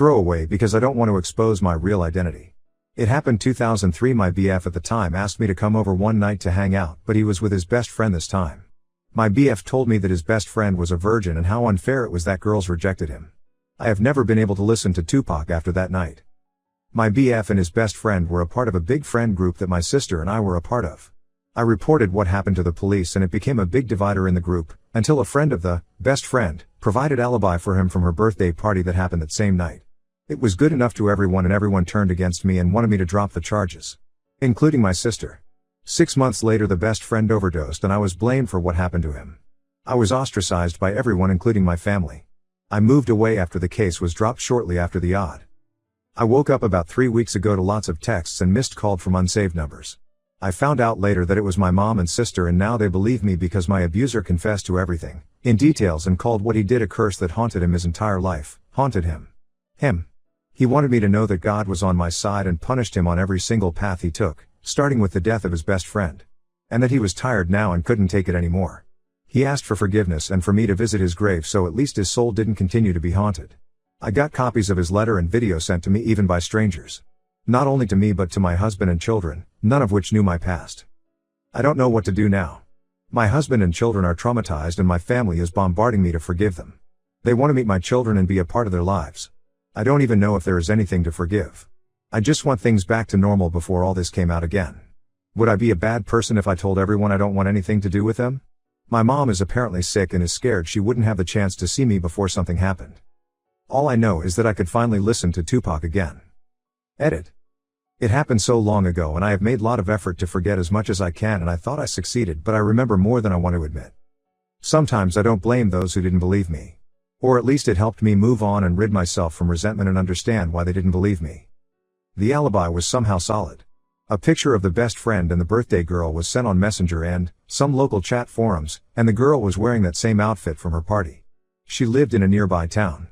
Throwaway because I don't want to expose my real identity. It happened 2003. My BF at the time asked me to come over one night to hang out, but he was with his best friend this time. My BF told me that his best friend was a virgin and how unfair it was that girls rejected him. I have never been able to listen to Tupac after that night. My BF and his best friend were a part of a big friend group that my sister and I were a part of. I reported what happened to the police and it became a big divider in the group, until a friend of the best friend provided alibi for him from her birthday party that happened that same night. It was good enough to everyone and everyone turned against me and wanted me to drop the charges. Including my sister. 6 months later the best friend overdosed and I was blamed for what happened to him. I was ostracized by everyone including my family. I moved away after the case was dropped shortly after the odd. I woke up about 3 weeks ago to lots of texts and missed calls from unsaved numbers. I found out later that it was my mom and sister and now they believe me because my abuser confessed to everything, in details, and called what he did a curse that haunted him his entire life, haunted him. He wanted me to know that God was on my side and punished him on every single path he took, starting with the death of his best friend. And that he was tired now and couldn't take it anymore. He asked for forgiveness and for me to visit his grave so at least his soul didn't continue to be haunted. I got copies of his letter and video sent to me even by strangers. Not only to me but to my husband and children, none of which knew my past. I don't know what to do now. My husband and children are traumatized and my family is bombarding me to forgive them. They want to meet my children and be a part of their lives. I don't even know if there is anything to forgive. I just want things back to normal before all this came out again. Would I be a bad person if I told everyone I don't want anything to do with them? My mom is apparently sick and is scared she wouldn't have the chance to see me before something happened. All I know is that I could finally listen to Tupac again. Edit. It happened so long ago and I have made a lot of effort to forget as much as I can and I thought I succeeded, but I remember more than I want to admit. Sometimes I don't blame those who didn't believe me. Or at least it helped me move on and rid myself from resentment and understand why they didn't believe me. The alibi was somehow solid. A picture of the best friend and the birthday girl was sent on Messenger and some local chat forums, and the girl was wearing that same outfit from her party. She lived in a nearby town.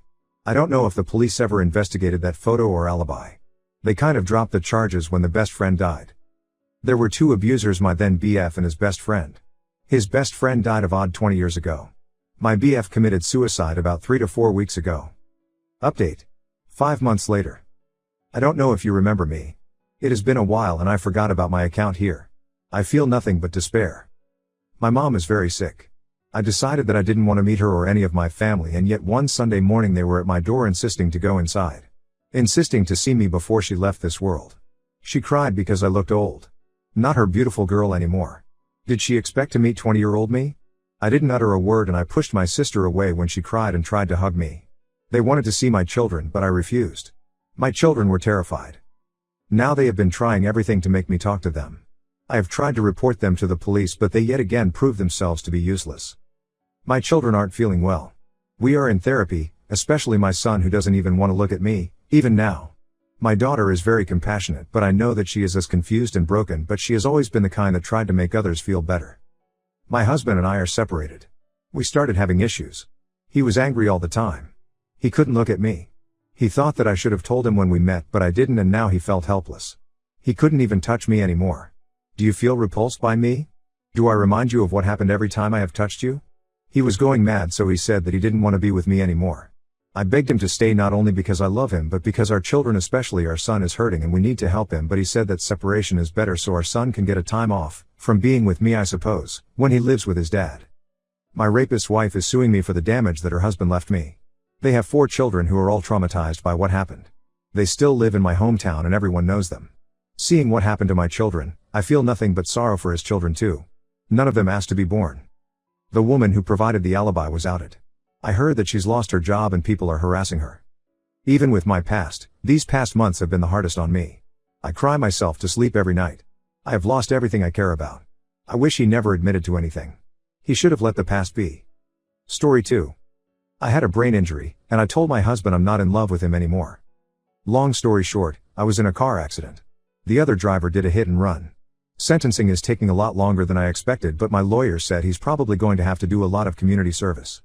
I don't know if the police ever investigated that photo or alibi. They kind of dropped the charges when the best friend died. There were two abusers, my then BF and his best friend. His best friend died of odd 20 years ago. My BF committed suicide about 3 to 4 weeks ago. Update. 5 months later. I don't know if you remember me. It has been a while and I forgot about my account here. I feel nothing but despair. My mom is very sick. I decided that I didn't want to meet her or any of my family, and yet one Sunday morning they were at my door insisting to go inside. Insisting to see me before she left this world. She cried because I looked old. Not her beautiful girl anymore. Did she expect to meet 20-year-old me? I didn't utter a word and I pushed my sister away when she cried and tried to hug me. They wanted to see my children but I refused. My children were terrified. Now they have been trying everything to make me talk to them. I have tried to report them to the police but they yet again prove themselves to be useless. My children aren't feeling well. We are in therapy, especially my son who doesn't even want to look at me, even now. My daughter is very compassionate but I know that she is as confused and broken, but she has always been the kind that tried to make others feel better. My husband and I are separated. We started having issues. He was angry all the time. He couldn't look at me. He thought that I should have told him when we met but I didn't, and now he felt helpless. He couldn't even touch me anymore. Do you feel repulsed by me? Do I remind you of what happened every time I have touched you? He was going mad, so he said that he didn't want to be with me anymore. I begged him to stay, not only because I love him but because our children, especially our son, is hurting and we need to help him, but he said that separation is better so our son can get a time off from being with me, I suppose, when he lives with his dad. My rapist's wife is suing me for the damage that her husband left me. They have 4 children who are all traumatized by what happened. They still live in my hometown and everyone knows them. Seeing what happened to my children, I feel nothing but sorrow for his children too. None of them asked to be born. The woman who provided the alibi was outed. I heard that she's lost her job and people are harassing her. Even with my past, these past months have been the hardest on me. I cry myself to sleep every night. I have lost everything I care about. I wish he never admitted to anything. He should have let the past be. Story 2. I had a brain injury, and I told my husband I'm not in love with him anymore. Long story short, I was in a car accident. The other driver did a hit and run. Sentencing is taking a lot longer than I expected, but my lawyer said he's probably going to have to do a lot of community service.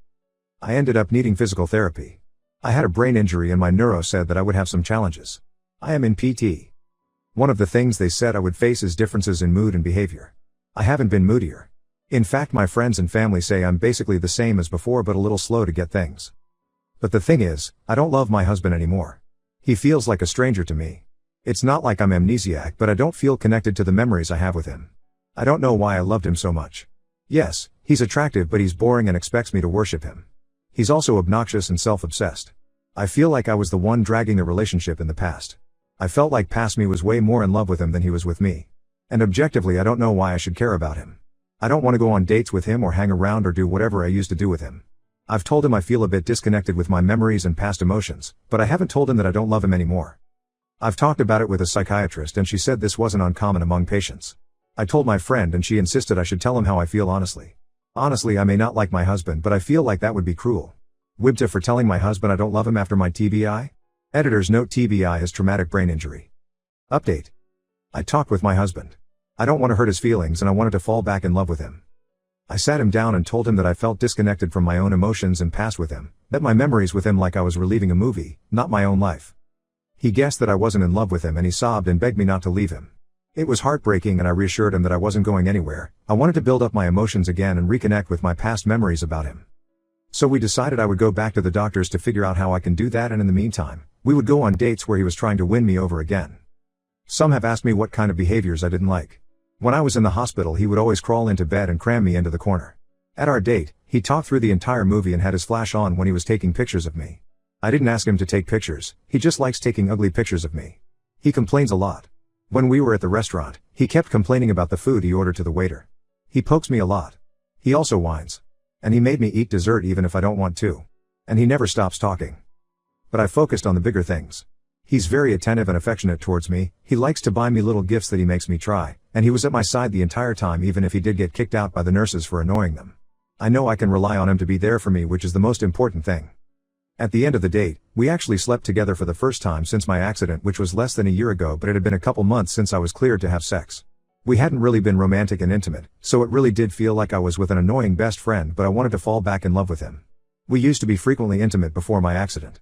I ended up needing physical therapy. I had a brain injury and my neuro said that I would have some challenges. I am in PT. One of the things they said I would face is differences in mood and behavior. I haven't been moodier. In fact, my friends and family say I'm basically the same as before but a little slow to get things. But the thing is, I don't love my husband anymore. He feels like a stranger to me. It's not like I'm amnesiac, but I don't feel connected to the memories I have with him. I don't know why I loved him so much. Yes, he's attractive, but he's boring and expects me to worship him. He's also obnoxious and self-obsessed. I feel like I was the one dragging the relationship in the past. I felt like past me was way more in love with him than he was with me. And objectively, I don't know why I should care about him. I don't want to go on dates with him or hang around or do whatever I used to do with him. I've told him I feel a bit disconnected with my memories and past emotions, but I haven't told him that I don't love him anymore. I've talked about it with a psychiatrist and she said this wasn't uncommon among patients. I told my friend and she insisted I should tell him how I feel honestly. Honestly, I may not like my husband, but I feel like that would be cruel. Wibta for telling my husband I don't love him after my TBI? Editor's note: TBI is traumatic brain injury. Update. I talked with my husband. I don't want to hurt his feelings and I wanted to fall back in love with him. I sat him down and told him that I felt disconnected from my own emotions and past with him, that my memories with him like I was reliving a movie, not my own life. He guessed that I wasn't in love with him and he sobbed and begged me not to leave him. It was heartbreaking and I reassured him that I wasn't going anywhere. I wanted to build up my emotions again and reconnect with my past memories about him. So we decided I would go back to the doctors to figure out how I can do that, and in the meantime, we would go on dates where he was trying to win me over again. Some have asked me what kind of behaviors I didn't like. When I was in the hospital, he would always crawl into bed and cram me into the corner. At our date, he talked through the entire movie and had his flash on when he was taking pictures of me. I didn't ask him to take pictures, he just likes taking ugly pictures of me. He complains a lot. When we were at the restaurant, he kept complaining about the food he ordered to the waiter. He pokes me a lot. He also whines. And he made me eat dessert even if I don't want to. And he never stops talking. But I focused on the bigger things. He's very attentive and affectionate towards me, he likes to buy me little gifts that he makes me try, and he was at my side the entire time even if he did get kicked out by the nurses for annoying them. I know I can rely on him to be there for me, which is the most important thing. At the end of the date, we actually slept together for the first time since my accident, which was less than a year ago, but it had been a couple months since I was cleared to have sex. We hadn't really been romantic and intimate, so it really did feel like I was with an annoying best friend, but I wanted to fall back in love with him. We used to be frequently intimate before my accident.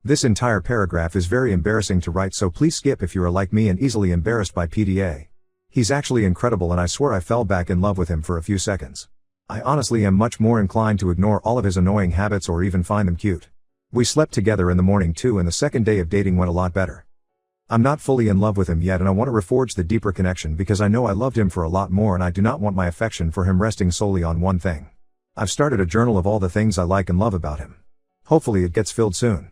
This entire paragraph is very embarrassing to write, so please skip if you are like me and easily embarrassed by PDA. He's actually incredible and I swear I fell back in love with him for a few seconds. I honestly am much more inclined to ignore all of his annoying habits or even find them cute. We slept together in the morning too, and the second day of dating went a lot better. I'm not fully in love with him yet and I want to reforge the deeper connection because I know I loved him for a lot more and I do not want my affection for him resting solely on one thing. I've started a journal of all the things I like and love about him. Hopefully it gets filled soon.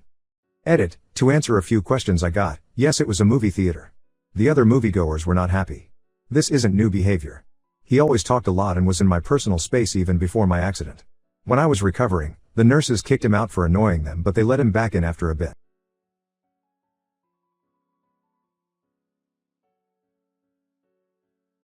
Edit. To answer a few questions I got, yes, it was a movie theater. The other moviegoers were not happy. This isn't new behavior. He always talked a lot and was in my personal space even before my accident. When I was recovering, the nurses kicked him out for annoying them, but they let him back in after a bit.